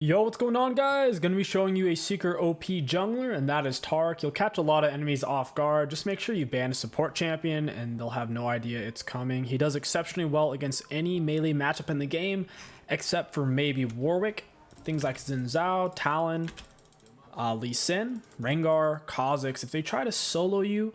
Yo, what's going on, guys? Gonna be showing you a secret OP jungler, and that is Taric. You'll catch a lot of enemies off guard. Just make sure you ban a support champion and they'll have no idea it's coming. He does exceptionally well against any melee matchup in the game, except for maybe Warwick. Things like Xin Zhao, Talon, Lee Sin, Rengar, 𝐒𝐿𝐴. If they try to solo you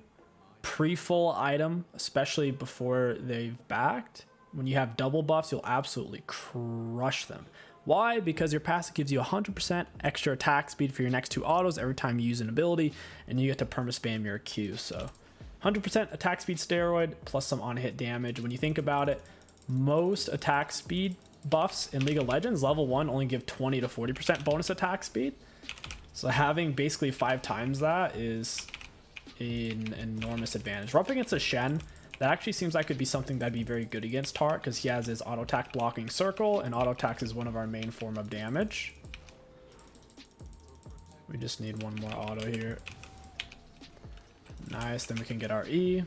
pre-full item, especially before they've backed, when you have double buffs, you'll absolutely crush them. Why? Because your passive gives you 100% extra attack speed for your next two autos every time you use an ability, and you get to perma spam your Q. So 100% attack speed steroid plus some on hit damage. When you think about it, most attack speed buffs in League of Legends level 1 only give 20 to 40% bonus attack speed. So having basically 5 times that is an enormous advantage. We're up against a Shen. That actually seems like could be something that'd be very good against Taric, because he has his auto attack blocking circle, and auto attack is one of our main form of damage. We just need one more auto here. Nice, then we can get our E.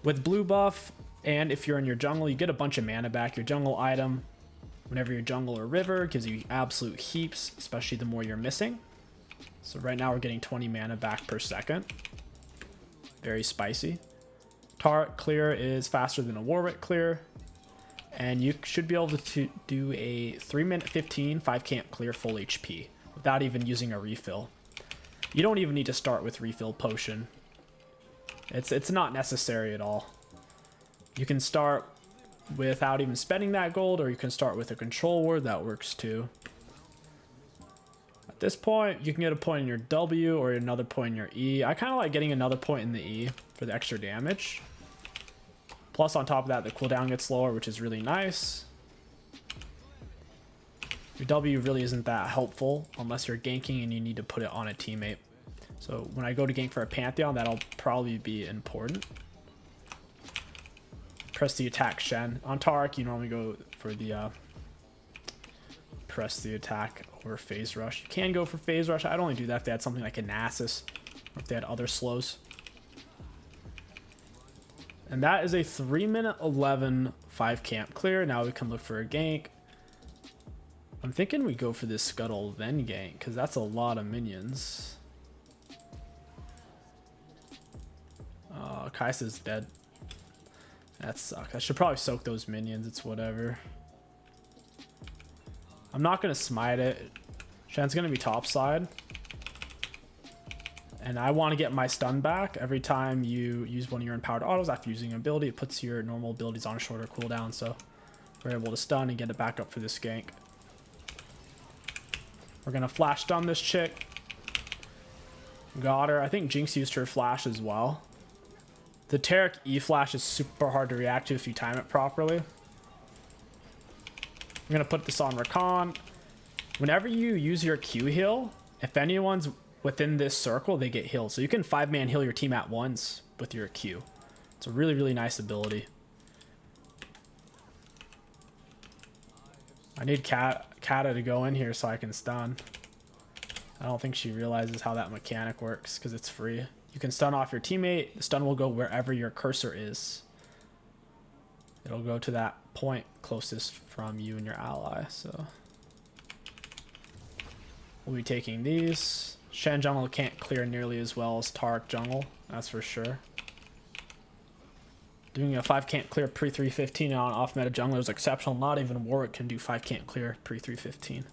With blue buff, and if you're in your jungle, you get a bunch of mana back. Your jungle item, whenever your jungle or river, gives you absolute heaps, especially the more you're missing. So right now we're getting 20 mana back per second. Very spicy. Taric clear is faster than a Warwick clear, and you should be able to do a 3-minute 15 5 camp clear full HP without even using a refill. You don't even need to start with refill potion. It's not necessary at all. You can start without even spending that gold, or you can start with a control word. That works too. At this point, you can get a point in your W or another point in your E. I kind of like getting another point in the E for the extra damage. Plus, on top of that, the cooldown gets lower, which is really nice. Your W really isn't that helpful unless you're ganking and you need to put it on a teammate. So when I go to gank for a Pantheon, that'll probably be important. Press the attack Shen. On Taric, you normally go for the press the attack over phase rush. You can go for phase rush. I'd only do that if they had something like a Nasus, or if they had other slows. And that is a 3-minute 11 5 camp clear. Now we can look for a gank. I'm thinking we go for this scuttle then gank, because that's a lot of minions. Kai'Sa's dead. That sucks. I should probably soak those minions. It's whatever. I'm not going to smite it. Shen's going to be topside. And I want to get my stun back. Every time you use one of your empowered autos after using an ability, it puts your normal abilities on a shorter cooldown. So we're able to stun and get it back up for this gank. We're going to flash stun this chick. Got her. I think Jinx used her flash as well. The Taric E flash is super hard to react to if you time it properly. I'm going to put this on Rakan. Whenever you use your Q heal, if anyone's within this circle, they get healed. So you can 5-man heal your team at once with your Q. It's a really, really nice ability. I need Kata to go in here so I can stun. I don't think she realizes how that mechanic works because it's free. You can stun off your teammate. The stun will go wherever your cursor is. It'll go to that point closest from you and your ally. So we'll be taking these. Shen jungle can't clear nearly as well as Taric jungle, that's for sure. Doing a 5 can't clear pre 315 on off meta jungler is exceptional. Not even Warwick can do 5 can't clear pre 315.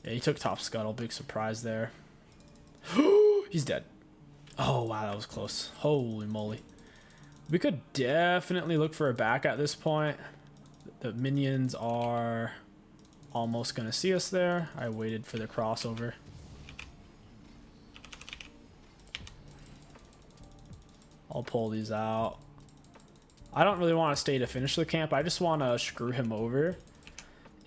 Yeah, he took top scuttle. Big surprise there. He's dead. Oh wow, that was close. Holy moly. We could definitely look for a back at this point. The minions are almost gonna see us there. I waited for the crossover. I'll pull these out. I don't really want to stay to finish the camp. I just want to screw him over.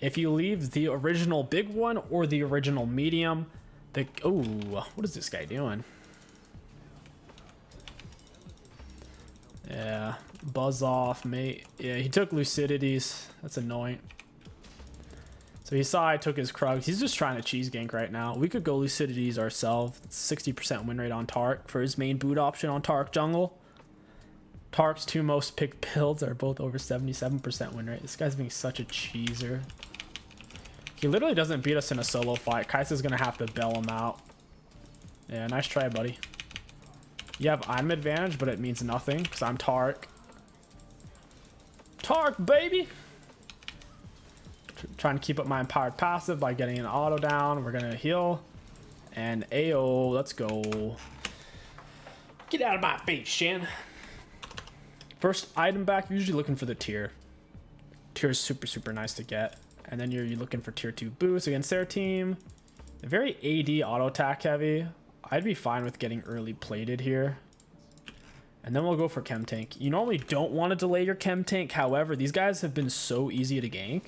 If you leave the original big one or the original medium, oh, what is this guy doing? Yeah, buzz off, mate. Yeah, he took Lucidities. That's annoying. So he saw I took his Krugs. He's just trying to cheese gank right now. We could go Lucidities ourselves. It's 60% win rate on Taric for his main boot option on Taric jungle. Taric's 2 most picked builds are both over 77% win rate. This guy's being such a cheeser. He literally doesn't beat us in a solo fight. Kai'Sa's gonna have to bail him out. Yeah, nice try, buddy. You have item advantage, but it means nothing because I'm Taric. Taric, baby! Trying to keep up my empowered passive by getting an auto down. We're gonna heal. And AO, let's go. Get out of my face, Shan. First item back, you're usually looking for the tier. Tier is super, super nice to get. And then you're looking for tier 2 boost against their team. They're very AD auto attack heavy. I'd be fine with getting early plated here. And then we'll go for Chem Tank. You normally don't want to delay your Chem Tank. However, these guys have been so easy to gank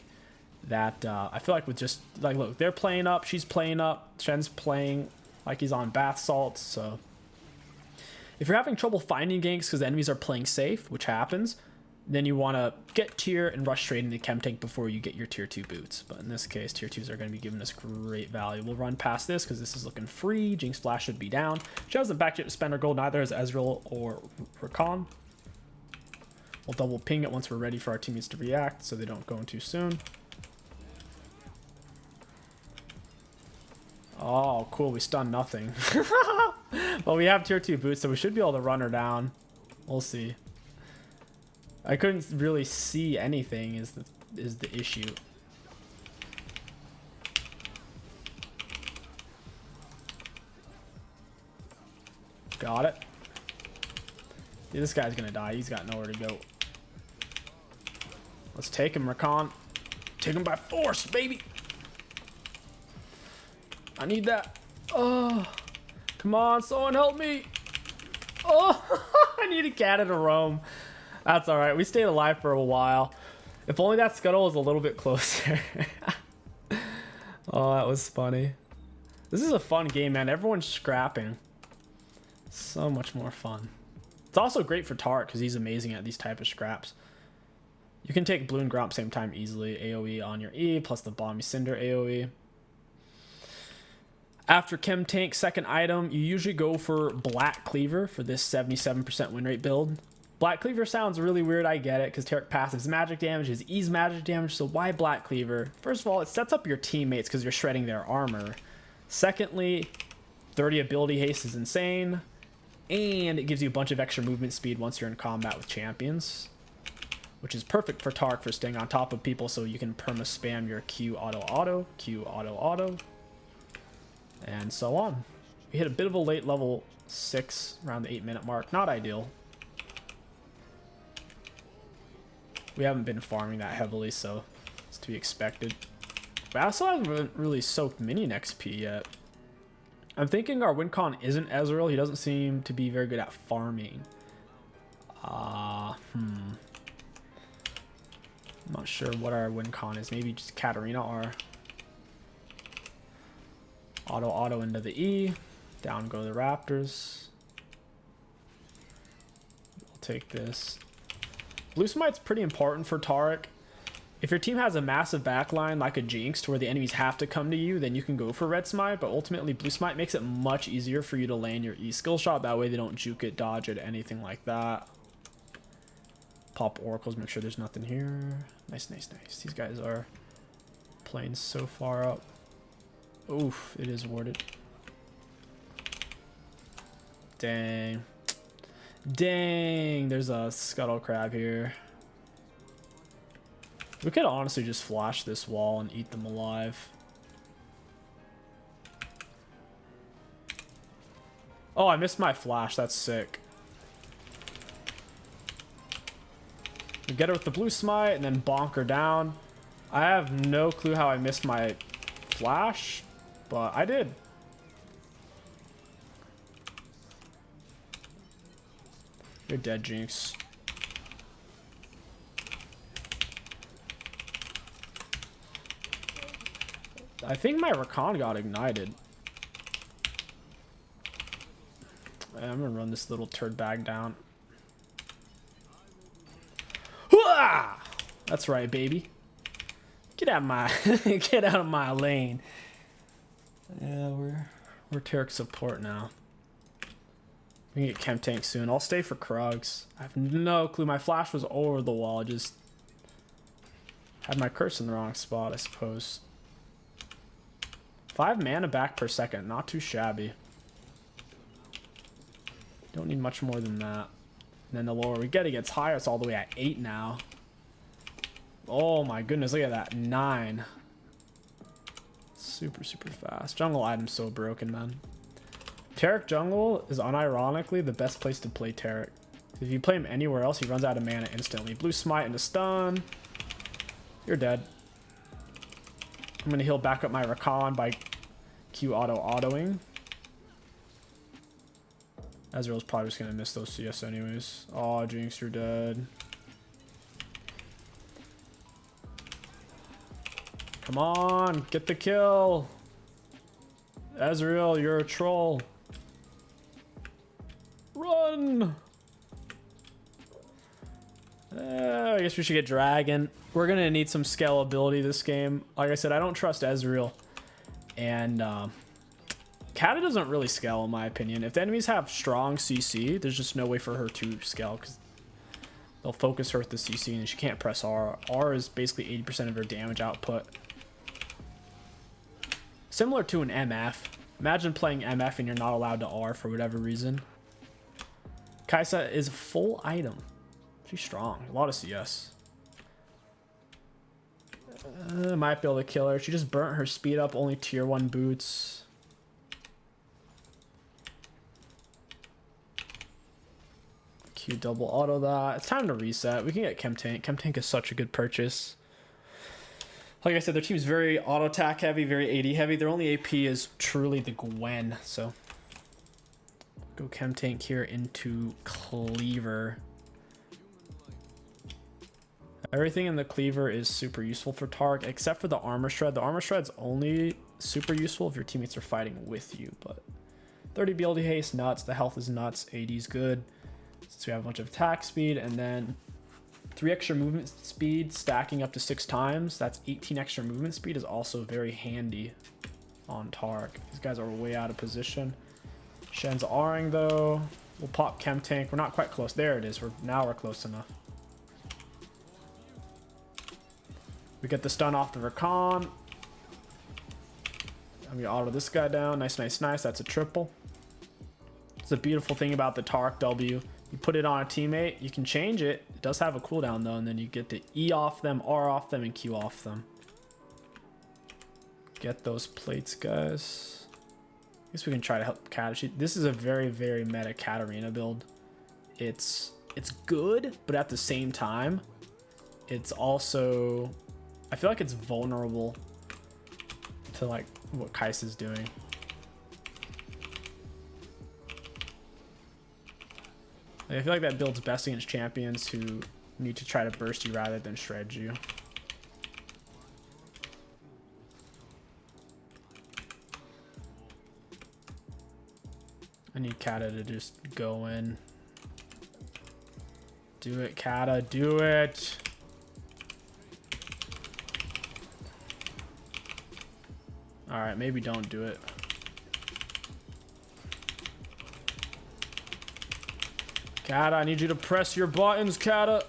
that I feel like with just, like, look, they're playing up, she's playing up, Shen's playing like he's on bath salts. So if you're having trouble finding ganks because the enemies are playing safe, which happens, then you want to get tier and rush straight into Chem Tank before you get your tier 2 boots. But in this case, tier 2s are going to be giving us great value. We'll run past this because this is looking free. Jinx Flash should be down. She hasn't backed yet to spend her gold, neither has Ezreal or Rakan. We'll double ping it once we're ready for our teammates to react so they don't go in too soon. Oh, cool. We stunned nothing. Well, we have tier 2 boots, so we should be able to run her down. We'll see. I couldn't really see anything is the issue. Got it. Yeah, this guy's gonna die. He's got nowhere to go. Let's take him, Rakan. Take him by force, baby. I need that. Oh, come on, someone help me. Oh, I need a cat in a roam. That's all right. We stayed alive for a while. If only that scuttle was a little bit closer. Oh, that was funny. This is a fun game, man. Everyone's scrapping. So much more fun. It's also great for Taric because he's amazing at these type of scraps. You can take blue and gromp same time easily. AoE on your E plus the Bomby Cinder AoE. After Chem Tank, second item, you usually go for Black Cleaver for this 77% win rate build. Black Cleaver sounds really weird, I get it, because Taric passives magic damage, his E's magic damage, so why Black Cleaver? First of all, it sets up your teammates because you're shredding their armor. Secondly, 30 ability haste is insane, and it gives you a bunch of extra movement speed once you're in combat with champions, which is perfect for Taric for staying on top of people so you can perma spam your Q auto auto, Q auto auto, and so on. We hit a bit of a late level 6 around the 8-minute mark, not ideal. We haven't been farming that heavily, so it's to be expected. But I also haven't really soaked minion XP yet. I'm thinking our win con isn't Ezreal. He doesn't seem to be very good at farming. I'm not sure what our win con is. Maybe just Katarina or auto into the E. Down go the Raptors. I'll take this. Blue Smite's pretty important for Taric. If your team has a massive backline like a Jinx to where the enemies have to come to you, then you can go for Red Smite, but ultimately Blue Smite makes it much easier for you to land your E skill shot. That way they don't juke it, dodge it, anything like that. Pop Oracles, make sure there's nothing here. Nice, nice, nice. These guys are playing so far up. Oof, it is warded. Dang. Dang, there's a Scuttle Crab here. We could honestly just flash this wall and eat them alive. Oh, I missed my flash. That's sick. We get her with the blue smite and then bonk her down. I have no clue how I missed my flash, but I did. You're dead, Jinx. I think my Rakan got ignited. I'm gonna run this little turd bag down. Hooah! That's right, baby. Get out of my get out of my lane. Yeah, we're Taric support now. We can get Chem Tank soon. I'll stay for Krugs. I have no clue. My flash was over the wall. I just had my curse in the wrong spot, I suppose. 5 mana back per second, not too shabby. Don't need much more than that. And then the lower we get, it gets higher. It's all the way at 8 now. Oh my goodness, look at that. 9. Super, super fast. Jungle item's so broken, man. Taric jungle is unironically the best place to play Taric. If you play him anywhere else, he runs out of mana instantly. Blue smite into stun. You're dead. I'm going to heal back up my Rakan by Q autoing. Ezreal's probably just going to miss those CS anyways. Oh, Jinx, you're dead. Come on, get the kill. Ezreal, you're a troll. Run! I guess we should get Dragon. We're going to need some scalability this game. Like I said, I don't trust Ezreal. And Kata doesn't really scale in my opinion. If the enemies have strong CC, there's just no way for her to scale because they'll focus her with the CC and she can't press R. R is basically 80% of her damage output. Similar to an MF. Imagine playing MF and you're not allowed to R for whatever reason. Kaisa is a full item. She's strong. A lot of CS. Might be able to kill her. She just burnt her speed up. Only tier 1 boots. Q double auto that. It's time to reset. We can get 𝐒𝐿. 𝐒𝐿 is such a good purchase. Like I said, their team's very auto attack heavy, very AD heavy. Their only AP is truly the Gwen. So go 𝐒𝐿 here into Cleaver. Everything in the Cleaver is super useful for Taric, except for the Armor Shred. The Armor Shred's only super useful if your teammates are fighting with you, but 30 BLD haste, nuts. The health is nuts. AD's good. Since we have a bunch of attack speed, and then 3 extra movement speed stacking up to 6 times. That's 18 extra movement speed is also very handy on Taric. These guys are way out of position. Shen's R'ing though. We'll pop 𝐒𝐿. We're not quite close. There it is. Now we're close enough. We get the stun off the Rakan. And we auto this guy down. Nice, nice, nice. That's a triple. It's a beautiful thing about the Taric W. You put it on a teammate, you can change it. It does have a cooldown though, and then you get to E off them, R off them, and Q off them. Get those plates, guys. I guess we can try to help Kata. This is a very, very meta Katarina build. It's good, but at the same time, it's also... I feel like it's vulnerable to like what Kai'Sa's doing. I feel like that build's best against champions who need to try to burst you rather than shred you. I need Kata to just go in. Do it, Kata, do it! Alright, maybe don't do it. Kata, I need you to press your buttons, Kata.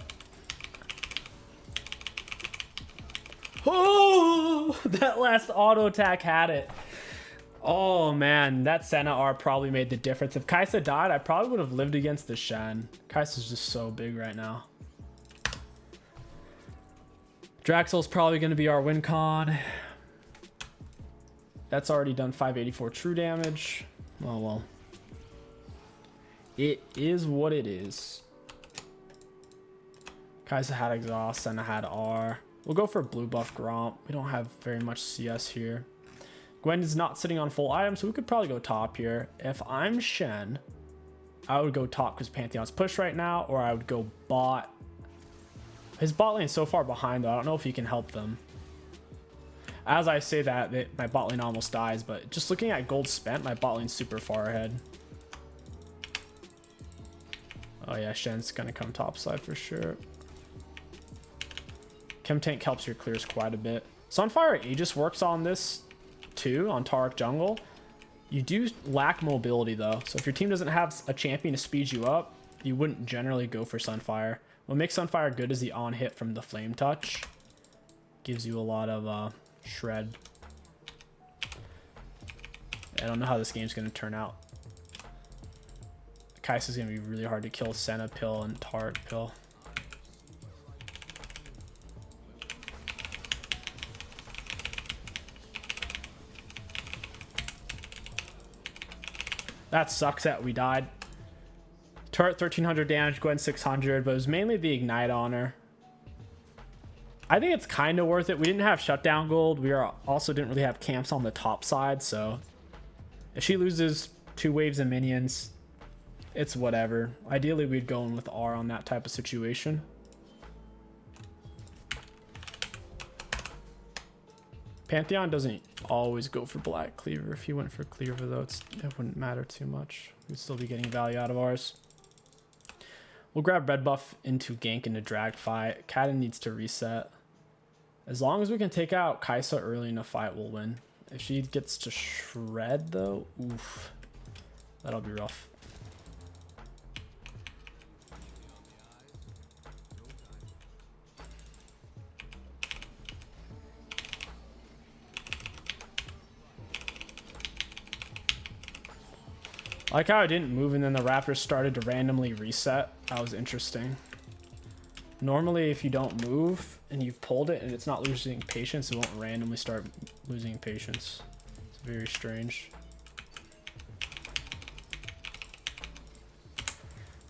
Oh, that last auto attack had it. Oh man, that Senna R probably made the difference. If Kai'Sa died, I probably would have lived against the Shen. Kai'Sa's just so big right now. Draxel's probably going to be our win con. That's already done 584 true damage. Oh well. It is what it is. Kaisa had exhaust, Senna had R. We'll go for blue buff Gromp. We don't have very much CS here. Gwen is not sitting on full items, so we could probably go top here. If I'm Shen, I would go top because Pantheon's push right now, or I would go bot. His bot lane is so far behind though, I don't know if he can help them. As I say that, my bot lane almost dies, but just looking at gold spent, my bot lane's super far ahead. Oh yeah, Shen's gonna come topside for sure. 𝐒𝐿 helps your clears quite a bit. Sunfire Aegis works on this too, on Taric jungle. You do lack mobility though, so if your team doesn't have a champion to speed you up, you wouldn't generally go for Sunfire. What makes Sunfire good is the on hit from the flame touch. Gives you a lot of shred. I don't know how this game's going to turn out. Kai'Sa's going to be really hard to kill. Senna pill and Taric pill. That sucks that we died. Turret 1300 damage, Gwen 600, but it was mainly the Ignite on her. I think it's kind of worth it. We didn't have shutdown gold. We also didn't really have camps on the top side, so if she loses 2 waves of minions, it's whatever. Ideally, we'd go in with R on that type of situation. Pantheon doesn't always go for Black Cleaver. If he went for Cleaver, though, it wouldn't matter too much. We'd still be getting value out of ours. We'll grab red buff into gank into drag fight. Kata needs to reset. As long as we can take out Kai'Sa early in the fight, we'll win. If she gets to shred, though, oof, that'll be rough. I like how I didn't move and then the Raptors started to randomly reset. That was interesting. Normally, if you don't move and you've pulled it and it's not losing patience, it won't randomly start losing patience. It's very strange.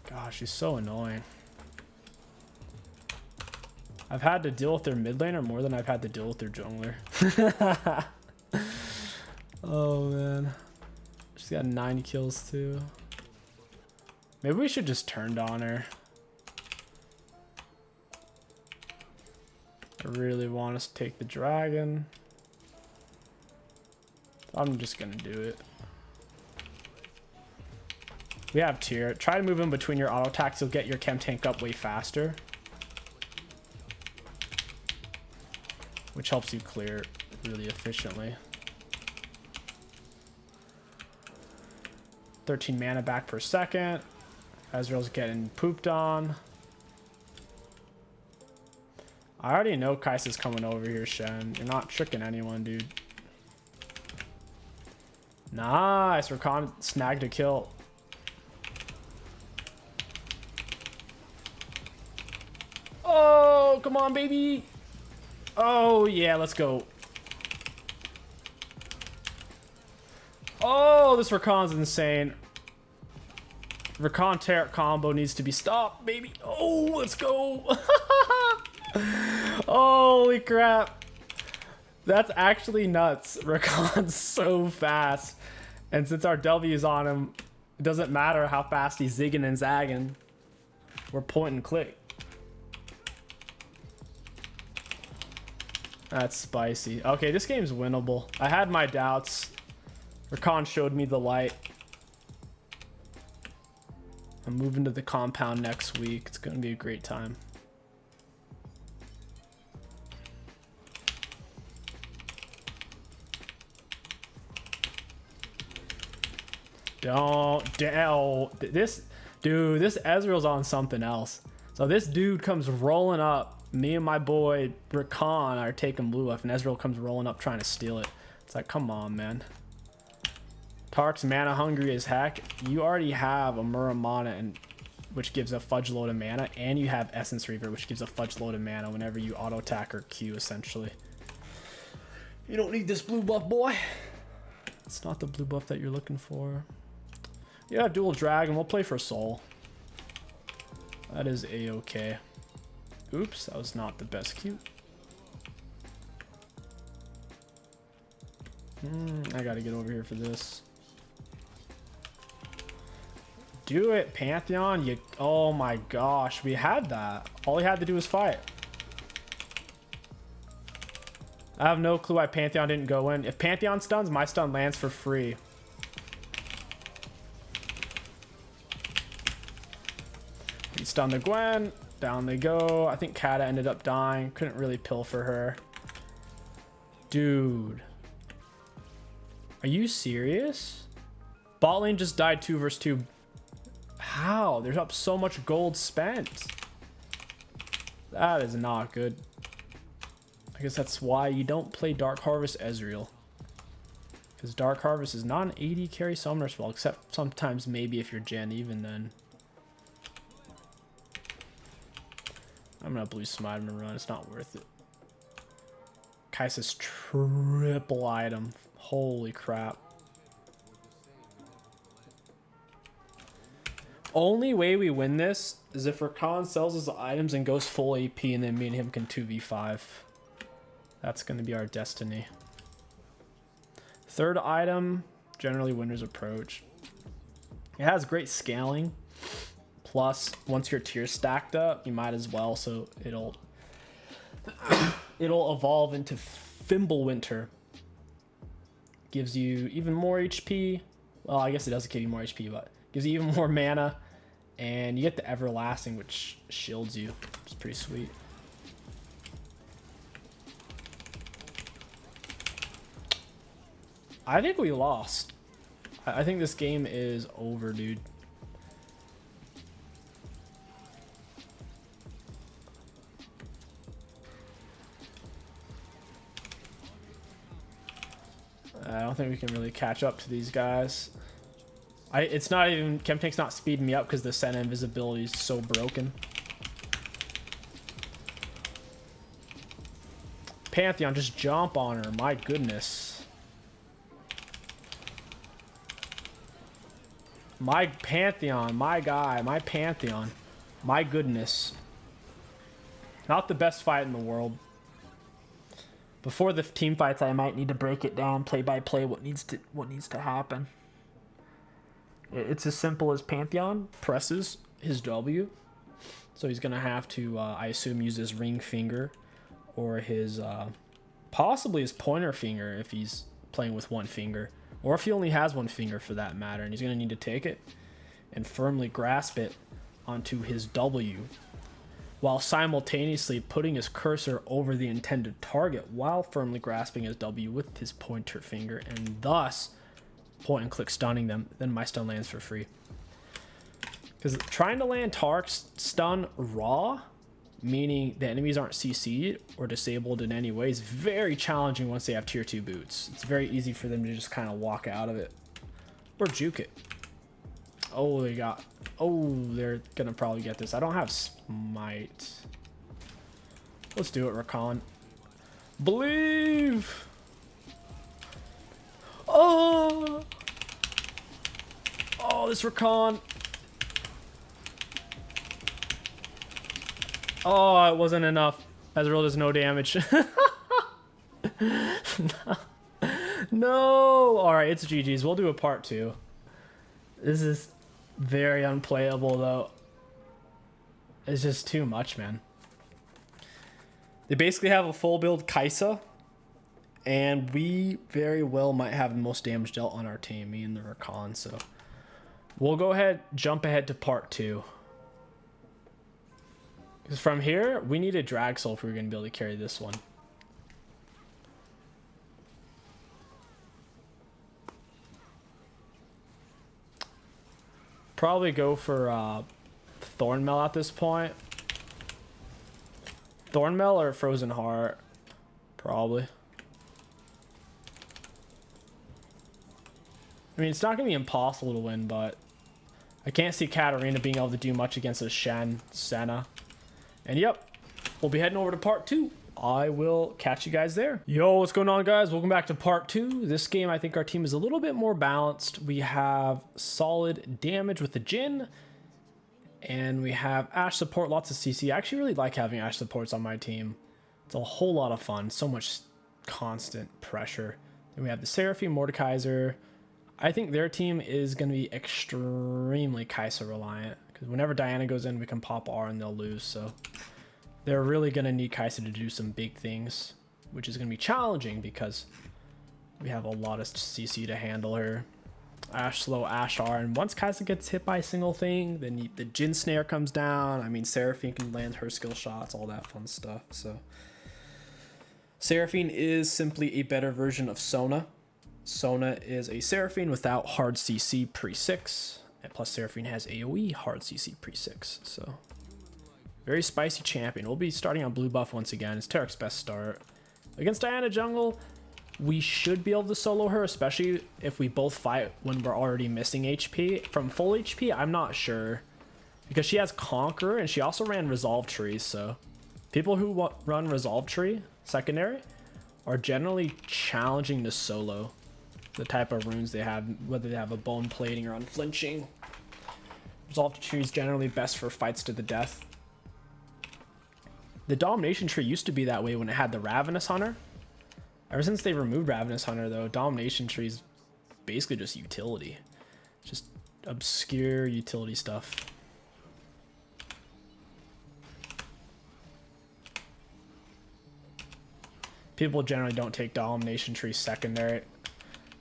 Gosh, she's so annoying. I've had to deal with their mid laner more than I've had to deal with their jungler. Oh, man. She's got 9 kills too. Maybe we should just turn on her. I really want us to take the dragon. I'm just gonna do it. We have tier. Try to move in between your auto attacks. You'll get your chem tank up way faster, which helps you clear really efficiently. 13 mana back per second. Ezreal's getting pooped on. I already know Kai'Sa's coming over here, Shen. You're not tricking anyone, dude. Nice. Rakan snagged a kill. Oh, come on, baby. Oh, yeah, let's go. Oh, this Rakan's insane. Rakan Taric combo needs to be stopped, baby. Oh, let's go. Holy crap. That's actually nuts. Rakan's so fast. And since our W is on him, it doesn't matter how fast he's zigging and zagging. We're point and click. That's spicy. Okay, this game's winnable. I had my doubts. Rakan showed me the light. I'm moving to the compound next week. It's going to be a great time. This Ezreal's on something else. So this dude comes rolling up. Me and my boy Rakan are taking blue left, and Ezreal comes rolling up trying to steal it. It's like, come on, man. Tark's mana hungry as heck. You already have a Muramana, which gives a fudge load of mana, and you have Essence Reaver, which gives a fudge load of mana whenever you auto attack or Q, essentially. You don't need this blue buff, boy. It's not the blue buff that you're looking for. Yeah, dual dragon. We'll play for soul. That is a-okay. Oops, that was not the best cue. I gotta get over here for this. Do it, Pantheon. You. Oh my gosh, we had that. All he had to do was fight. I have no clue why Pantheon didn't go in. If Pantheon stuns, my stun lands for free. He stunned the Gwen. Down they go. I think Kata ended up dying. Couldn't really pill for her. Dude. Are you serious? Bot lane just died 2 versus 2. How? There's up so much gold spent. That is not good. I guess that's why you don't play Dark Harvest Ezreal. Because Dark Harvest is not an 80 carry summoner spell, except sometimes maybe if you're Jen, even then. I'm gonna blue smite him and run. It's not worth it. Kai'Sa's triple item. Holy crap. Only way we win this is if Rakan sells his items and goes full AP, and then me and him can 2v5. That's gonna be our destiny. Third item, generally Winter's Approach. It has great scaling. Plus, once your tier's stacked up, you might as well, so it'll evolve into Fimbulwinter. Gives you even more HP. Well, I guess it doesn't give you more HP, but gives you even more mana. And you get the Everlasting, which shields you. It's pretty sweet. I think we lost. I think this game is over, dude. I don't think we can really catch up to these guys. It's not even, 𝐒𝐿_𝐂𝐋𝐿's not speeding me up because the Senna invisibility is so broken. Pantheon, just jump on her, my goodness. My Pantheon, my guy, my Pantheon. My goodness. Not the best fight in the world. Before the team fights, I might need to break it down play by play what needs to happen. It's as simple as Pantheon presses his W. So he's going to have to, I assume, use his ring finger or his, possibly his pointer finger if he's playing with one finger. Or if he only has one finger for that matter. And he's going to need to take it and firmly grasp it onto his W, while simultaneously putting his cursor over the intended target while firmly grasping his W with his pointer finger, and thus point and click stunning them. Then my stun lands for free. Because trying to land Taric's stun raw, meaning the enemies aren't CC'd or disabled in any way, is very challenging once they have tier 2 boots. It's very easy for them to just kind of walk out of it or juke it. Oh, they got... Oh, they're gonna probably get this. I don't have smite. Let's do it, Rakan. Believe! Oh! Oh, this Rakan. Oh, it wasn't enough. Ezreal does no damage. No! Alright, it's GG's. We'll do a part 2. This is very unplayable, though. It's just too much, man. They basically have a full build Kai'Sa, and we very well might have the most damage dealt on our team, me and the Rakan, so we'll go ahead, jump ahead to part 2. Because from here, we need a drag soul if we're going to be able to carry this one. Probably go for Thornmail at this point. Thornmail or Frozen Heart, probably. I mean, it's not going to be impossible to win, but I can't see Katarina being able to do much against a Shen Senna. And yep, we'll be heading over to part 2. I will catch you guys there. Yo, what's going on, guys? Welcome back to part 2. This game, I think our team is a little bit more balanced. We have solid damage with the Jhin, and we have Ashe support, lots of CC. I actually really like having Ashe supports on my team. It's a whole lot of fun. So much constant pressure. Then we have the Seraphine, Mordekaiser. I think their team is going to be extremely Kai'Sa reliant, because whenever Diana goes in, we can pop R and they'll lose. So they're really going to need Kai'Sa to do some big things, which is going to be challenging because we have a lot of CC to handle her. Ashe slow, Ashe R, and once Kai'Sa gets hit by a single thing, then the Jhin snare comes down. I mean, Seraphine can land her skill shots, all that fun stuff. So Seraphine is simply a better version of Sona. Sona is a Seraphine without hard CC pre-6, and plus Seraphine has AoE hard CC pre-6, so very spicy champion. We'll be starting on blue buff once again. It's Taric's best start. Against Diana jungle, We should be able to solo her, especially if we both fight when we're already missing HP. From full HP, I'm not sure. Because she has Conqueror, and she also ran Resolve Trees, so... People who run Resolve Tree, secondary, are generally challenging to solo. The type of runes they have, whether they have a Bone Plating or Unflinching. Resolve Tree is generally best for fights to the death. The Domination Tree used to be that way when it had the Ravenous Hunter. Ever since they removed Ravenous Hunter, though, Domination Tree is basically just utility. Just obscure utility stuff. People generally don't take Domination Tree secondary.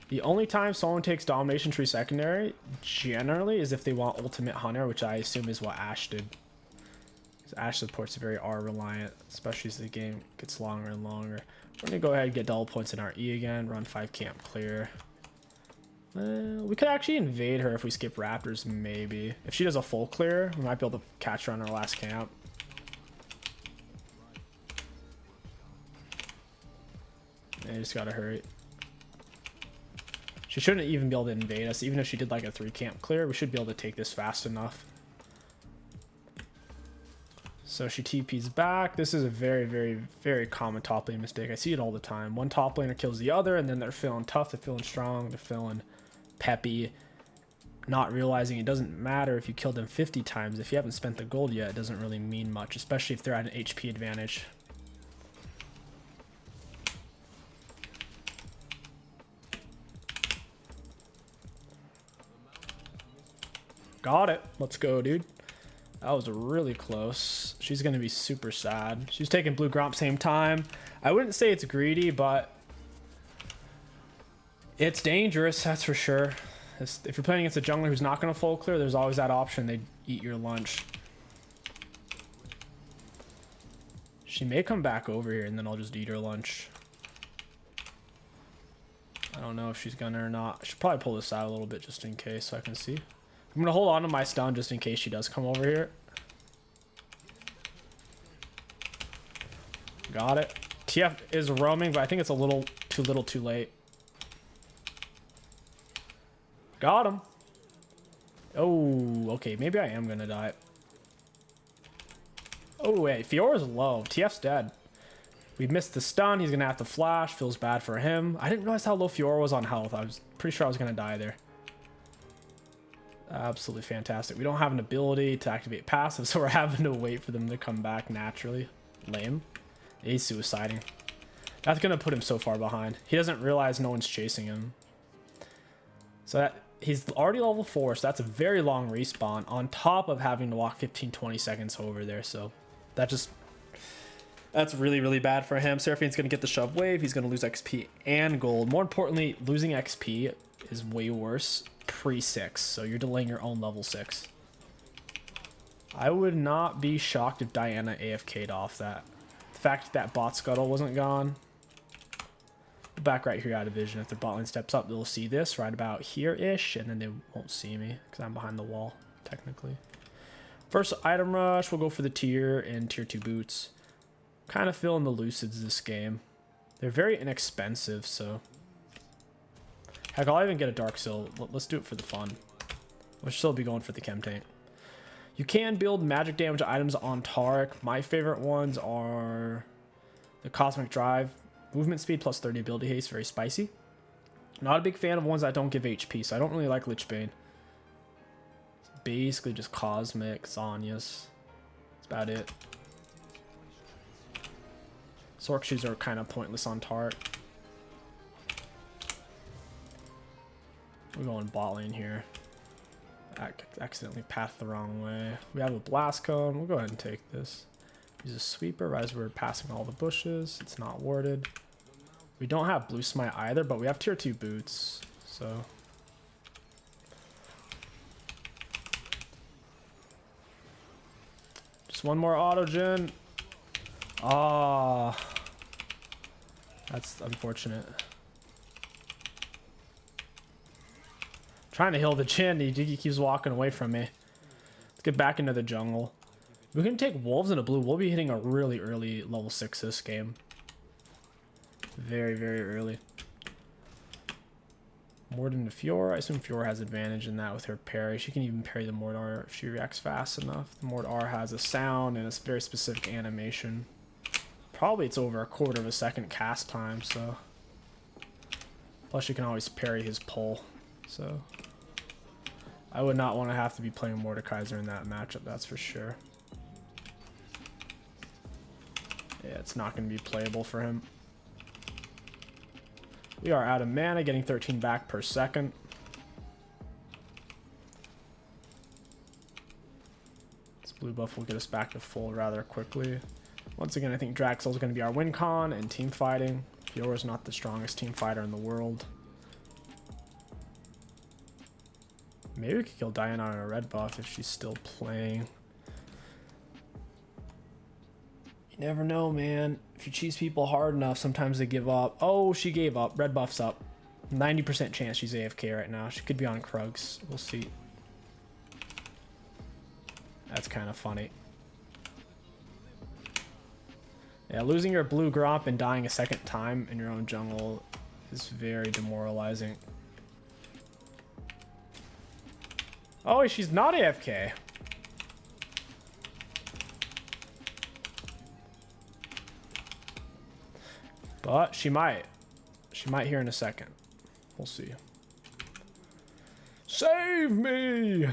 The only time someone takes Domination Tree secondary, generally, is if they want Ultimate Hunter, which I assume is what Ashe did. Because Ashe support's very R-reliant, especially as the game gets longer and longer. We're going to go ahead and get double points in our E again, run 5 camp clear. We could actually invade her if we skip Raptors, maybe. If she does a full clear, we might be able to catch her on our last camp. Yeah, you just gotta hurry. She shouldn't even be able to invade us. Even if she did like a 3 camp clear, we should be able to take this fast enough. So she TP's back. This is a very, very, very common top lane mistake. I see it all the time. One top laner kills the other, and then they're feeling tough, they're feeling strong, they're feeling peppy, not realizing it doesn't matter if you killed them 50 times. If you haven't spent the gold yet, it doesn't really mean much, especially if they're at an HP advantage. Got it. Let's go, dude. That was really close. She's going to be super sad. She's taking blue Gromp same time. I wouldn't say it's greedy, but it's dangerous, that's for sure. If you're playing against a jungler who's not going to full clear, there's always that option. They eat your lunch. She may come back over here, and then I'll just eat her lunch. I don't know if she's going to or not. I should probably pull this out a little bit just in case so I can see. I'm going to hold on to my stun just in case she does come over here. Got it. TF is roaming, but I think it's a little too late. Got him. Oh, okay. Maybe I am going to die. Oh, wait. Fiora's low. TF's dead. We missed the stun. He's going to have to flash. Feels bad for him. I didn't realize how low Fiora was on health. I was pretty sure I was going to die there. Absolutely fantastic. We don't have an ability to activate passive, so we're having to wait for them to come back naturally. Lame. He's suiciding. That's going to put him so far behind. He doesn't realize no one's chasing him. So that he's already level 4, so that's a very long respawn on top of having to walk 15-20 seconds over there. So that's really, really bad for him. Seraphine's going to get the shove wave. He's going to lose XP and gold. More importantly, losing XP is way worse pre-6, so you're delaying your own level 6. I would not be shocked if Diana AFK'd off that. The fact that bot scuttle wasn't gone. Back right here out of vision. If their bot lane steps up, they'll see this right about here-ish, and then they won't see me because I'm behind the wall, technically. First item rush, we'll go for the tier and tier 2 boots. Kind of feeling the Lucids this game. They're very inexpensive, so... Heck, I'll even get a Dark Seal. Let's do it for the fun. We'll still be going for the Chem Tank. You can build magic damage items on Taric. My favorite ones are the Cosmic Drive. Movement speed plus 30 ability haste. Very spicy. Not a big fan of ones that don't give HP, so I don't really like Lich Bane. It's basically just Cosmic, Zhonya's. That's about it. Sork Shoes are kind of pointless on Taric. We're going bot lane here. I accidentally pathed the wrong way. We have a blast cone. We'll go ahead and take this. Use a sweeper as we're passing all the bushes. It's not warded. We don't have blue smite either, but we have tier 2 boots. So just one more autogen. Ah, that's unfortunate. Trying to heal the Chin. He keeps walking away from me. Let's get back into the jungle. We can take wolves in a blue. We'll be hitting a really early level 6 this game. Very, very early. Mord into Fiora. I assume Fiora has advantage in that with her parry. She can even parry the Mord R if she reacts fast enough. The Mord R has a sound and a very specific animation. Probably it's over a quarter of a second cast time, so. Plus you can always parry his pull, so. I would not want to have to be playing Mordekaiser in that matchup, that's for sure. Yeah, it's not going to be playable for him. We are out of mana, getting 13 back per second. This blue buff will get us back to full rather quickly. Once again, I think Draxel's going to be our win con and team fighting. Fiora's not the strongest team fighter in the world. Maybe we could kill Diana on a red buff if she's still playing. You never know, man. If you cheese people hard enough, sometimes they give up. Oh, she gave up. Red buff's up. 90% chance she's AFK right now. She could be on Krugs. We'll see. That's kind of funny. Yeah, losing your blue Gromp and dying a second time in your own jungle is very demoralizing. Oh, she's not AFK. But she might. She might here in a second. We'll see. Save me!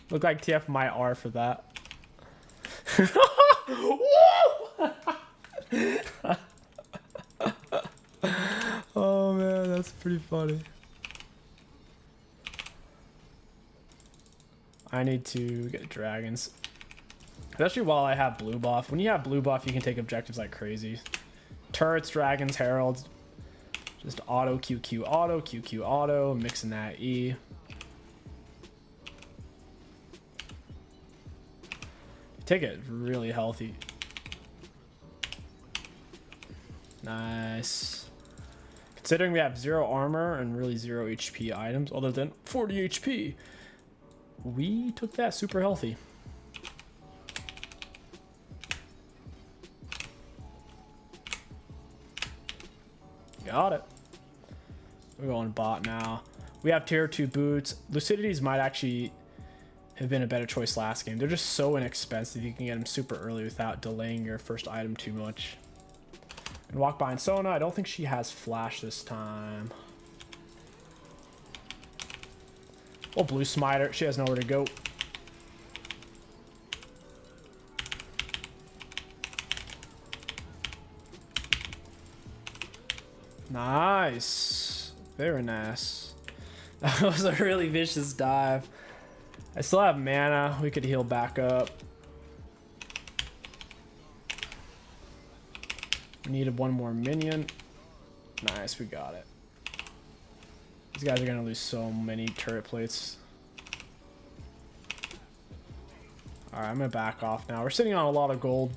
Look like TF might R for that. Oh man, that's pretty funny. I need to get dragons. Especially while I have blue buff. When you have blue buff, you can take objectives like crazy. Turrets, dragons, heralds. Just auto, QQ, auto, QQ, auto. Mixing that E. Take it really healthy. Nice. Considering we have 0 armor and really 0 HP items, other than 40 HP, we took that super healthy. Got it. We're going bot now. We have tier 2 boots. Lucidities might actually have been a better choice last game. They're just so inexpensive. You can get them super early without delaying your first item too much. And walk behind Sona. I don't think she has flash this time. Oh, blue smiter. She has nowhere to go. Nice. Very nice. That was a really vicious dive. I still have mana. We could heal back up. We needed one more minion. Nice, we got it. These guys are going to lose so many turret plates. Alright, I'm going to back off now. We're sitting on a lot of gold.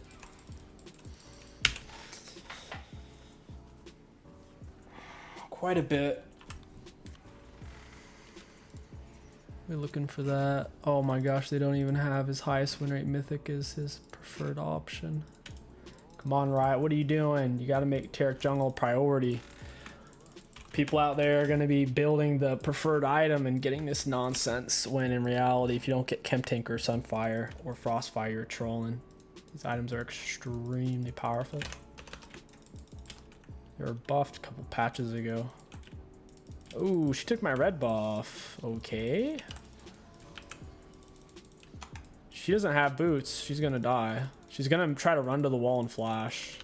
Quite a bit. We're looking for that. Oh my gosh, they don't even have his highest win rate mythic as his preferred option. Come on, Riot, what are you doing? You got to make Taric jungle a priority. People out there are going to be building the preferred item and getting this nonsense, when in reality, if you don't get 𝐒𝐿 or Sunfire or Frostfire, you're trolling. These items are extremely powerful. They were buffed a couple patches ago. Ooh, she took my red buff. Okay. She doesn't have boots. She's gonna die. She's gonna try to run to the wall and flash.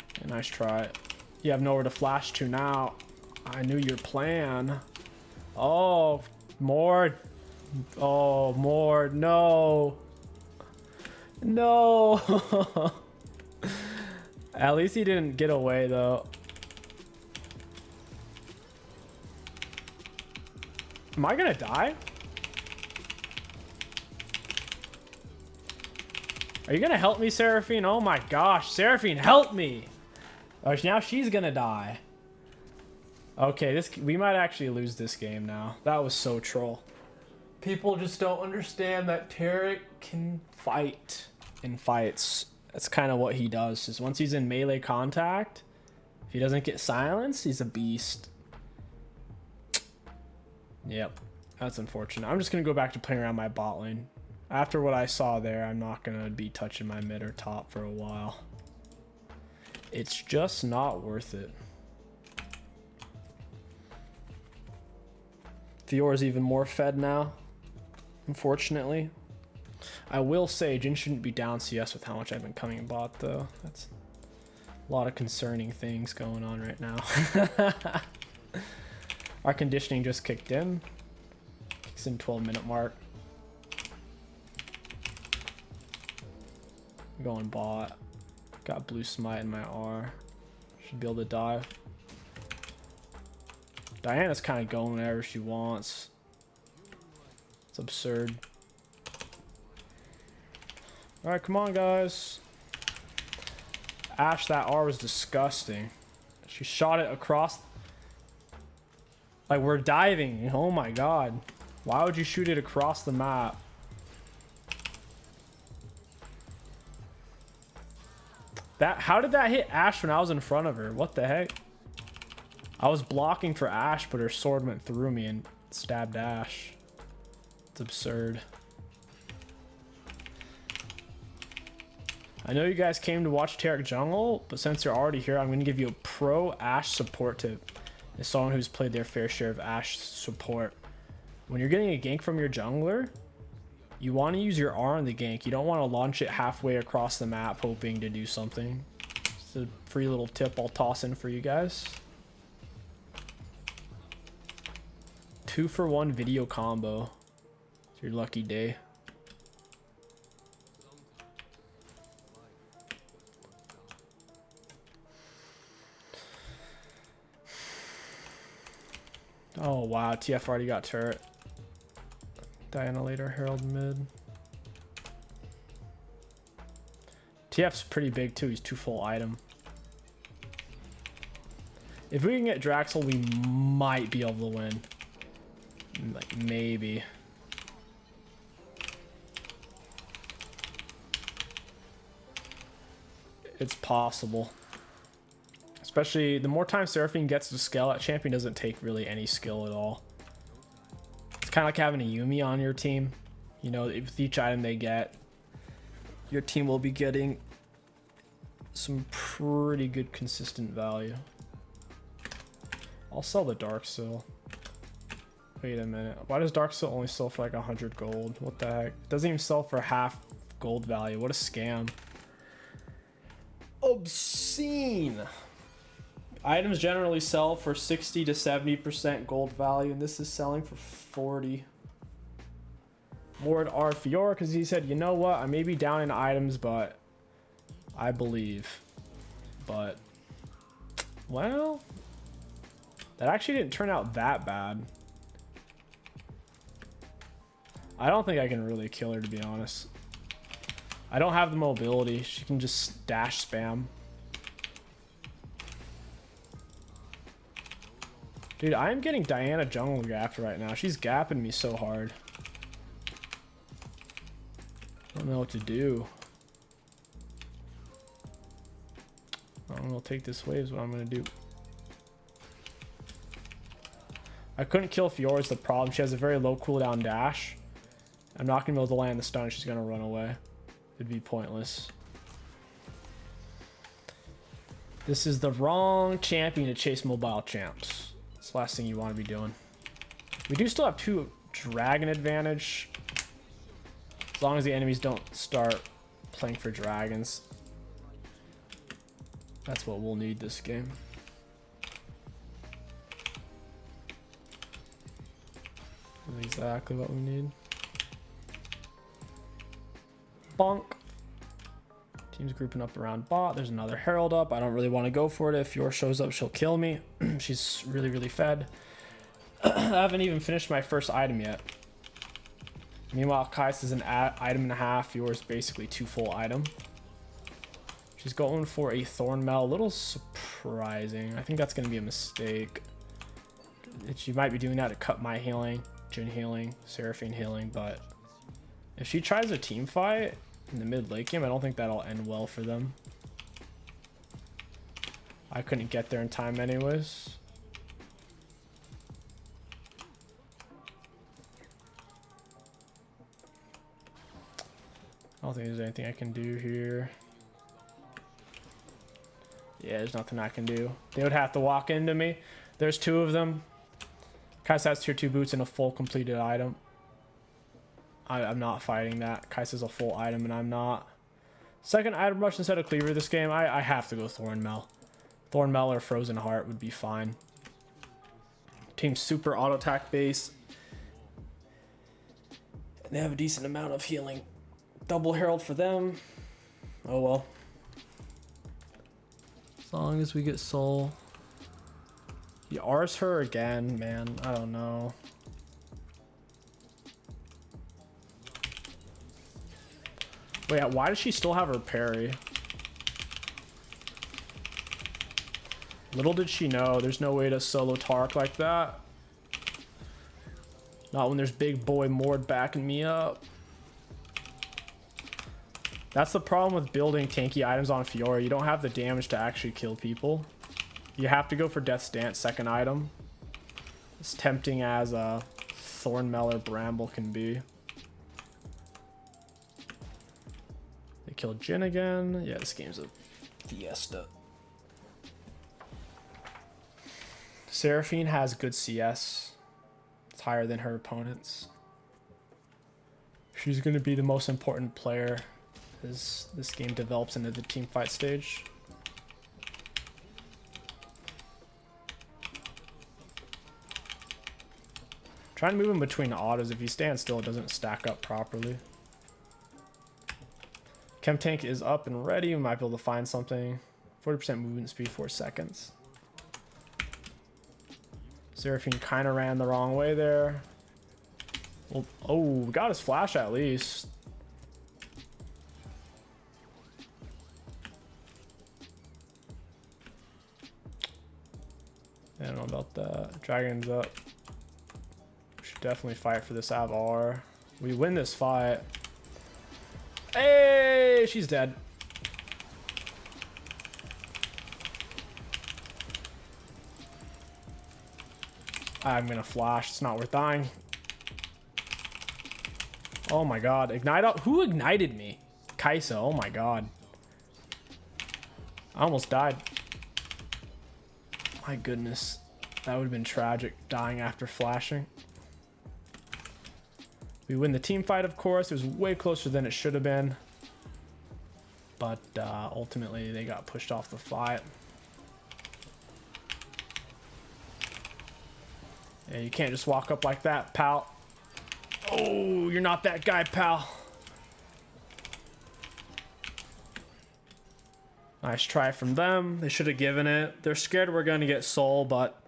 Okay, nice try. You have nowhere to flash to now. I knew your plan. Oh, Mord. Oh, Mord. No. No. At least he didn't get away though. Am I gonna die? Are you gonna help me, Seraphine? Oh my gosh, Seraphine, help me! Oh, now she's gonna die. Okay, we might actually lose this game now. That was so troll. People just don't understand that Taric can fight in fights. That's kind of what he does. Is once he's in melee contact, If he doesn't get silenced, he's a beast. Yep, that's unfortunate. I'm just going to go back to playing around my bot lane. After what I saw there, I'm not going to be touching my mid or top for a while. It's just not worth it. Fior's even more fed now, unfortunately. I will say Jhin shouldn't be down CS with how much I've been coming bot though. That's a lot of concerning things going on right now. Our conditioning just kicked in. Kicks in 12-minute mark. I'm going bot. Got blue smite in my R. Should be able to dive. Diana's kind of going wherever she wants. It's absurd. Alright, come on, guys. Ashe, that R was disgusting. She shot it across. Like, we're diving. Oh my god. Why would you shoot it across the map? How did that hit Ashe when I was in front of her? What the heck? I was blocking for Ashe, but her sword went through me and stabbed Ashe. It's absurd. I know you guys came to watch Taric jungle, but since you're already here, I'm going to give you a pro Ashe support tip. As someone who's played their fair share of Ashe support. When you're getting a gank from your jungler, you want to use your R on the gank. You don't want to launch it halfway across the map hoping to do something. It's a free little tip I'll toss in for you guys. 2-for-1 video combo. It's your lucky day. Oh wow, TF already got turret. Diana later, Herald mid. TF's pretty big too, he's 2 full item. If we can get Draxel, we might be able to win. Like, maybe. It's possible. Especially the more time Seraphine gets to scale, that champion doesn't take really any skill at all. It's kind of like having a Yuumi on your team. You know, with each item they get, your team will be getting some pretty good consistent value. I'll sell the Darksil. Wait a minute. Why does Darksil only sell for like 100 gold? What the heck? It doesn't even sell for half gold value. What a scam. Obscene. Items generally sell for 60 to 70% gold value, and this is selling for 40. Lord R. Fior, because he said, you know what, I may be down in items, but I believe. But, well, that actually didn't turn out that bad. I don't think I can really kill her, to be honest. I don't have the mobility. She can just dash spam. Dude, I am getting Diana jungle gapped right now. She's gapping me so hard. I don't know what to do. I'm gonna take this wave is what I'm gonna do. I couldn't kill Fiora is the problem. She has a very low cooldown dash. I'm not gonna be able to land the stun. She's gonna run away. It'd be pointless. This is the wrong champion to chase mobile champs. It's the last thing you want to be doing. We do still have 2 dragon advantage. As long as the enemies don't start playing for dragons. That's what we'll need this game. That's exactly what we need. Bonk. Team's grouping up around bot. There's another Herald up. I don't really want to go for it. If Yor shows up, she'll kill me. She's really, really fed. I haven't even finished my first item yet. Meanwhile, Kais is an item and a half. Yor's basically 2 full item. She's going for a Thorn Mail. A little surprising. I think that's going to be a mistake. She might be doing that to cut my healing, Jhin healing, Seraphine healing, but if she tries a team fight in the mid late game, I don't think that'll end well for them. I couldn't get there in time anyways. I don't think there's anything I can do here. Yeah, there's nothing I can do. They would have to walk into me. There's 2 of them. Kaisa has tier 2 boots and a full completed item. I'm not fighting that. Kaisa's a full item and I'm not. Second item rush instead of cleaver this game. I have to go Thornmail. Thornmail or Frozen Heart would be fine. Team super auto attack base. And they have a decent amount of healing. Double Herald for them. Oh well. As long as we get soul. You Rs her again, man. I don't know. Wait, why does she still have her parry? Little did she know, there's no way to solo Taric like that. Not when there's big boy Mord backing me up. That's the problem with building tanky items on Fiora. You don't have the damage to actually kill people. You have to go for Death's Dance second item. As tempting as a Thornmail or Bramble can be. They killed Jin again. Yeah, this game's a fiesta. Seraphine has good CS. It's higher than her opponents. She's going to be the most important player as this game develops into the team fight stage. Try and move in between autos. If you stand still, it doesn't stack up properly. 𝐒𝐿_𝐂𝐋𝐒 is up and ready. We might be able to find something. 40% movement speed, 4 seconds. Seraphine kind of ran the wrong way there. Well, oh, we got his flash at least. I don't know about that. Dragon's up. We should definitely fight for this Avar. We win this fight. Hey, she's dead. I'm gonna flash. It's not worth dying. Oh my god. Ignite up. Who ignited me? Kaisa. Oh my god. I almost died. My goodness. That would have been tragic, dying after flashing. We win the team fight, of course. It was way closer than it should have been. But ultimately, they got pushed off the fight. Yeah, you can't just walk up like that, pal. Oh, you're not that guy, pal. Nice try from them. They should have given it. They're scared we're going to get soul, but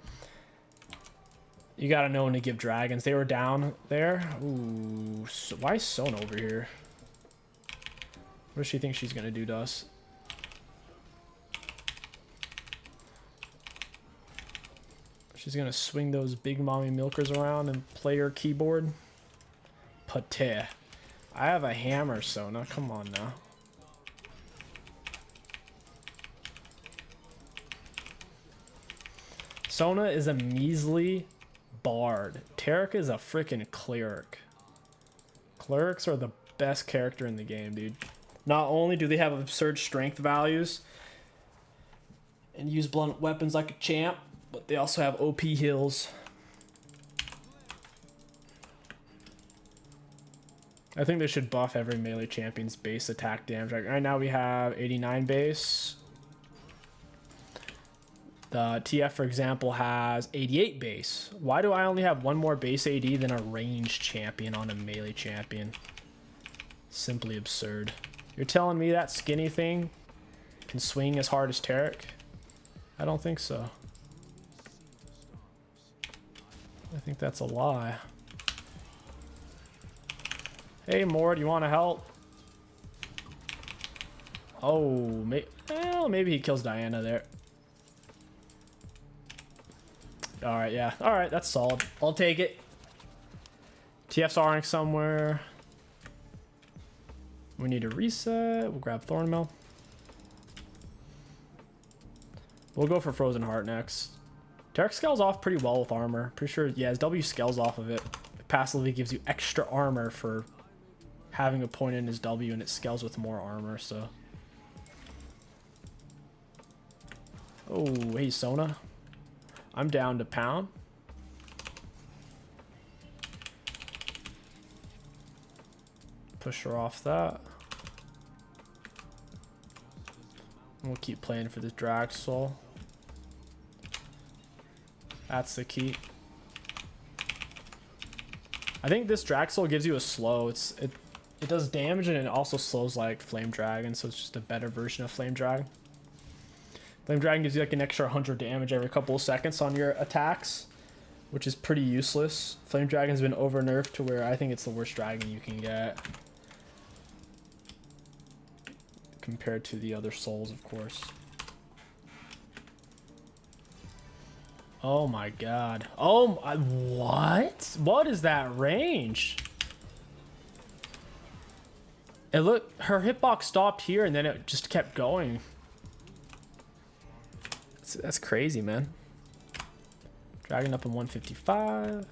you got to know when to give dragons. They were down there. Ooh, so why is Sona over here? What does she think she's going to do to us? She's going to swing those big mommy milkers around and play her keyboard. Pate. I have a hammer, Sona. Come on now. Sona is a measly bard. Taric is a freaking cleric. Clerics are the best character in the game, dude. Not only do they have absurd strength values and use blunt weapons like a champ, but they also have OP heals. I think they should buff every melee champion's base attack damage. Right now we have 89 base. The TF, for example, has 88 base. Why do I only have one more base AD than a ranged champion on a melee champion? Simply absurd. You're telling me that skinny thing can swing as hard as Taric? I don't think so. I think that's a lie. Hey, Mord, you want to help? Oh, well, maybe he kills Diana there. Alright, yeah. Alright, that's solid. I'll take it. TF's R'ing somewhere. We need to reset. We'll grab Thornmail. We'll go for Frozen Heart next. Taric scales off pretty well with armor. Pretty sure, yeah, his W scales off of it. It passively gives you extra armor for having a point in his W, and it scales with more armor, so. Oh, hey, Sona. I'm down to pound. Push her off that. We'll keep playing for this drag soul. That's the key. I think this drag soul gives you a slow. It does damage and it also slows like Flame Dragon, so it's just a better version of Flame Dragon. Flame Dragon gives you like an extra 100 damage every couple of seconds on your attacks, which is pretty useless. Flame Dragon's been over nerfed to where I think it's the worst dragon you can get. Compared to the other souls, of course. Oh my god. Oh my, what? What is that range? It looked, her hitbox stopped here and then it just kept going. That's crazy, man. Dragon up in 155.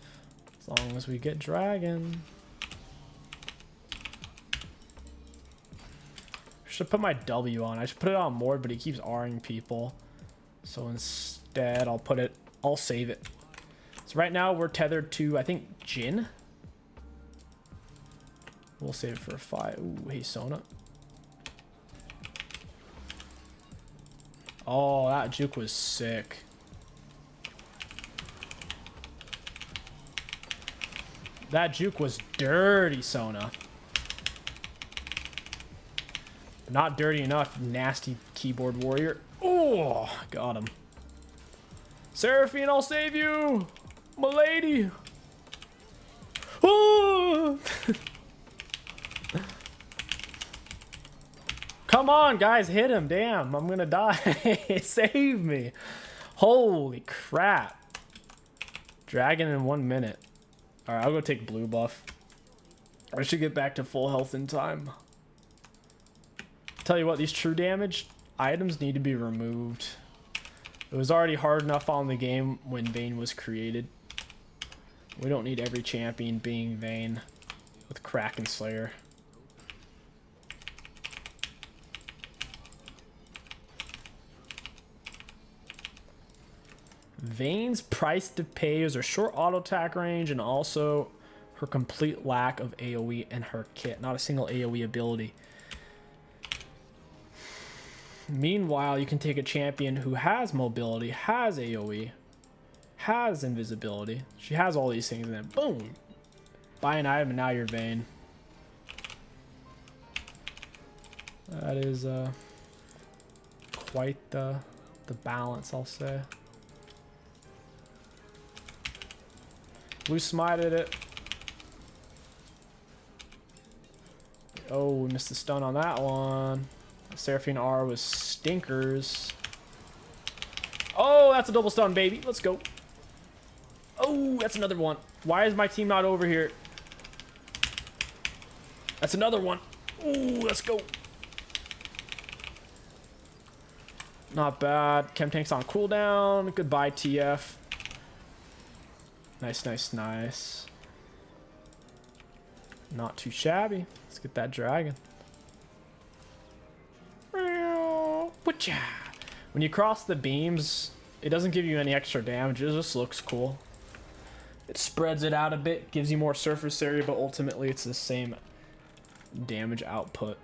As long as we get dragon. Should put my W on. I should put it on more, but he keeps R'ing people. So instead, I'll save it. So right now we're tethered to, I think, Jin. We'll save it for a 5. Ooh, hey, Sona. Oh, that juke was sick. That juke was dirty, Sona. Not dirty enough, nasty keyboard warrior. Oh, got him. Seraphine, I'll save you, my lady. Oh. Come on, guys, hit him. Damn, I'm gonna die. Save me. Holy crap. Dragon in 1 minute. All right, I'll go take blue buff. I should get back to full health in time. Tell you what, these true damage items need to be removed. It was already hard enough on the game when Vayne was created. We don't need every champion being Vayne with Kraken Slayer. Vayne's price to pay is her short auto attack range and also her complete lack of AoE in her kit. Not a single AoE ability. Meanwhile, you can take a champion who has mobility, has AoE, has invisibility. She has all these things, and then boom, buy an item, and now you're Vayne. That is quite the balance, I'll say. Blue smited it. Oh, we missed the stun on that one. Seraphine R was stinkers. Oh, that's a double stun, baby. Let's go. Oh, that's another one. Why is my team not over here? That's another one. Ooh, let's go. Not bad. 𝐒𝐿_𝐂𝐋𝐒 on cooldown. Goodbye, TF. Nice, nice, nice. Not too shabby. Let's get that dragon. When you cross the beams, it doesn't give you any extra damage. It just looks cool. It spreads it out a bit, gives you more surface area, but ultimately it's the same damage output.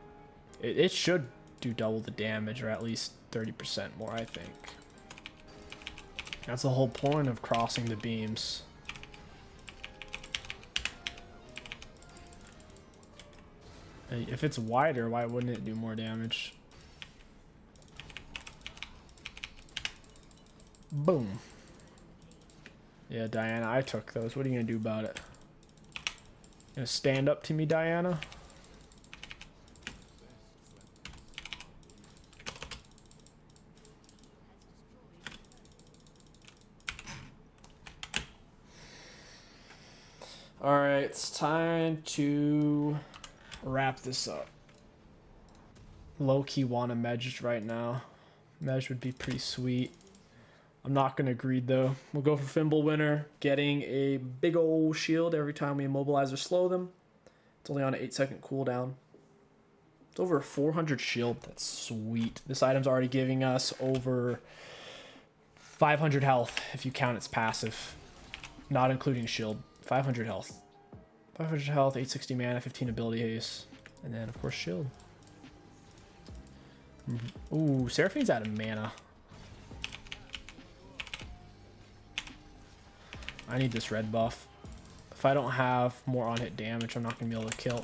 It should do double the damage, or at least 30% more, I think. That's the whole point of crossing the beams. And if it's wider, why wouldn't it do more damage? Boom. Yeah, Diana, I took those. What are you gonna do about it? Gonna stand up to me, Diana? Alright, it's time to wrap this up. Low-key want a Medj right now. Medj would be pretty sweet. I'm not going to greed though. We'll go for Fimble Winner, getting a big old shield every time we immobilize or slow them. It's only on an 8-second cooldown. It's over a 400 shield. That's sweet. This item's already giving us over 500 health if you count its passive. Not including shield. 500 health. 500 health, 860 mana, 15 ability haste. And then, of course, shield. Ooh, Seraphine's out of mana. I need this red buff. If I don't have more on-hit damage, I'm not going to be able to kill.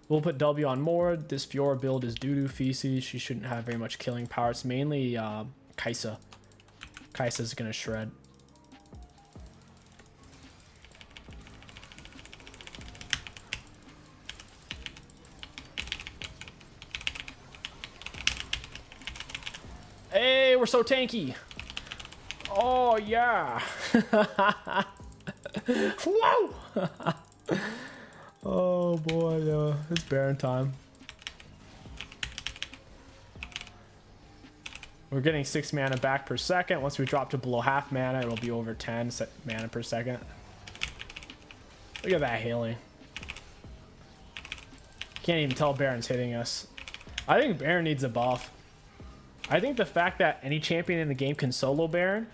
We'll put W on Mord. This Fiora build is doo-doo feces. She shouldn't have very much killing power. It's mainly 𝐒𝐿𝐴. 𝐒𝐿𝐴's going to shred. Hey, we're so tanky. Oh, yeah. Whoa! Oh, boy. It's Baron time. We're getting 6 mana back per second. Once we drop to below half mana, it'll be over 10 mana per second. Look at that healing. Can't even tell Baron's hitting us. I think Baron needs a buff. I think the fact that any champion in the game can solo Baron,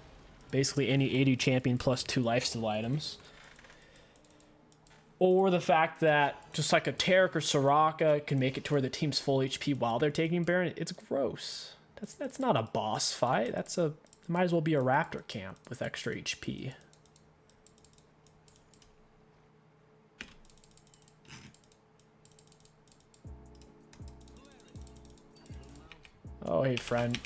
basically any 80 champion plus 2 lifesteal items, or the fact that just like a Taric or Soraka can make it to where the team's full HP while they're taking Baron, it's gross. That's not a boss fight. It might as well be a Raptor camp with extra HP. Oh, hey, friend.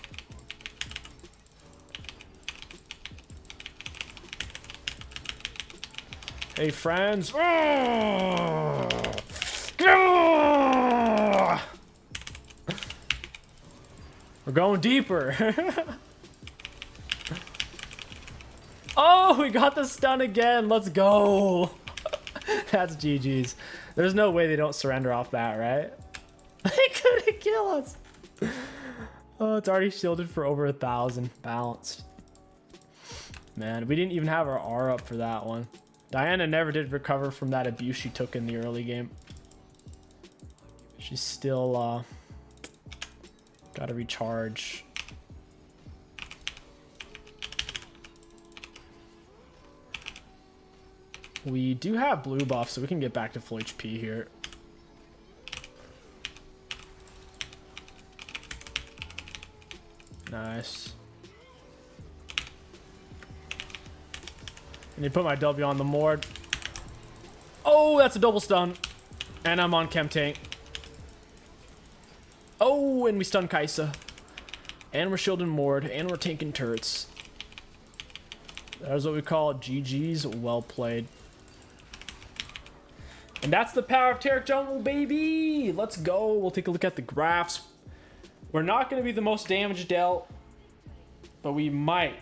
Hey, friends. We're going deeper. Oh, we got the stun again. Let's go. That's GG's. There's no way they don't surrender off that, right? They couldn't kill us. Oh, it's already shielded for over 1,000. Balanced. Man, we didn't even have our R up for that one. Diana never did recover from that abuse she took in the early game. She's still gotta recharge. We do have blue buff, so we can get back to full HP here. Nice. I need to put my W on the Mord. Oh, that's a double stun. And I'm on Chem Tank. Oh, and we stun 𝐒𝐿𝐴. And we're shielding Mord. And we're tanking turrets. That is what we call GG's. Well played. And that's the power of Taric Jungle, baby. Let's go. We'll take a look at the graphs. We're not going to be the most damage dealt, but we might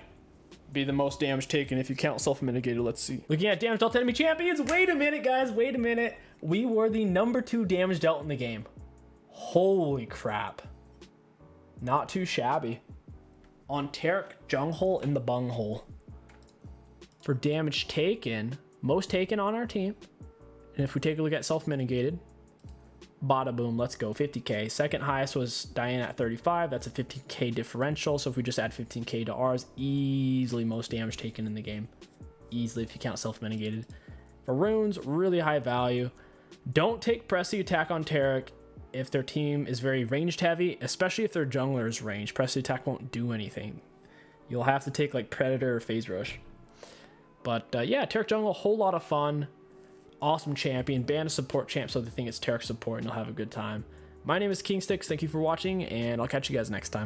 be the most damage taken if you count self-mitigated. Let's see. Looking at damage dealt to enemy champions. Wait a minute, guys. Wait a minute. We were the #2 damage dealt in the game. Holy crap. Not too shabby. On Taric Jungle in the bunghole. For damage taken, most taken on our team. And if we take a look at self-mitigated, bada boom, let's go, 50k. Second highest was Diana at 35. That's a 15k differential. So if we just add 15k to ours, easily most damage taken in the game. Easily if you count self-mitigated. For runes, really high value. Don't take Pressy attack on Taric if their team is very ranged heavy, especially if their jungler is ranged. Pressy attack won't do anything. You'll have to take like Predator or Phase Rush. But yeah, Taric Jungle, a whole lot of fun. Awesome champion. Ban a support champ so they think it's Taric support and you'll have a good time. My name is 𝐒𝐿𝐴. Thank you for watching, and I'll catch you guys next time.